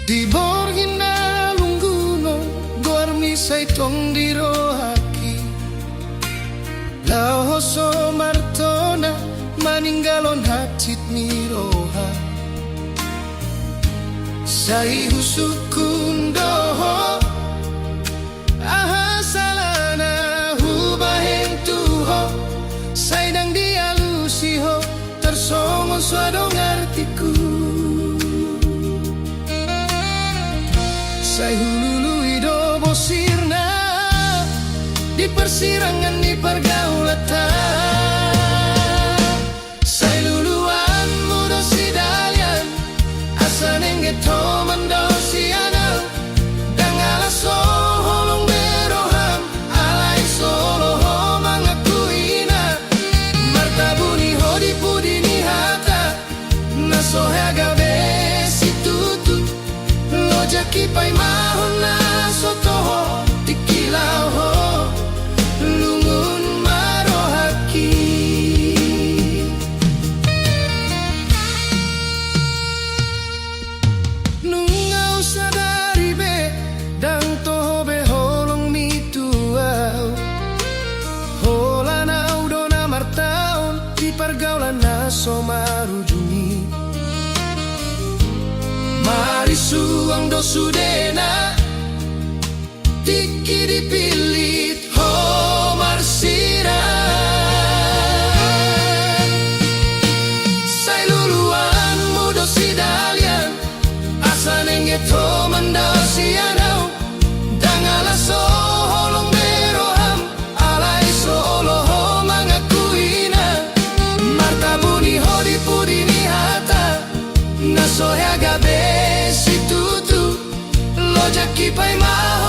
Di borgina lungguno dormi sei tong di rohaki Lao hoso martona maninggalon hatit ni roha Sai husukundoho aha salana hubaheng tuho Sai dang dialusiho tersongo suadong artiku Sai hulului do bosirna di persirangan di pergaulatan Sai luluan mudo sidalian asa nenggeto mendo siana dang ala so holong beroham alai solo ho mangakuina martabuni hodi pudini hata naso haga besitutu Lojaki pai mahon na sotoho tikilau ho lungun marohaki Nungau sadari be dang toho be holong mituau Holanau dona martaon di pergaulan naso marujuni Mari suang do sudena Tiki dipilit ho marsiran Sai luluan mudo sidalian asa nenggeto mandau sianau dang ala so holong beroham alai solo ho mangakuina martabuni hodi pudini hata naso haga besitutu Lojaki pai mahon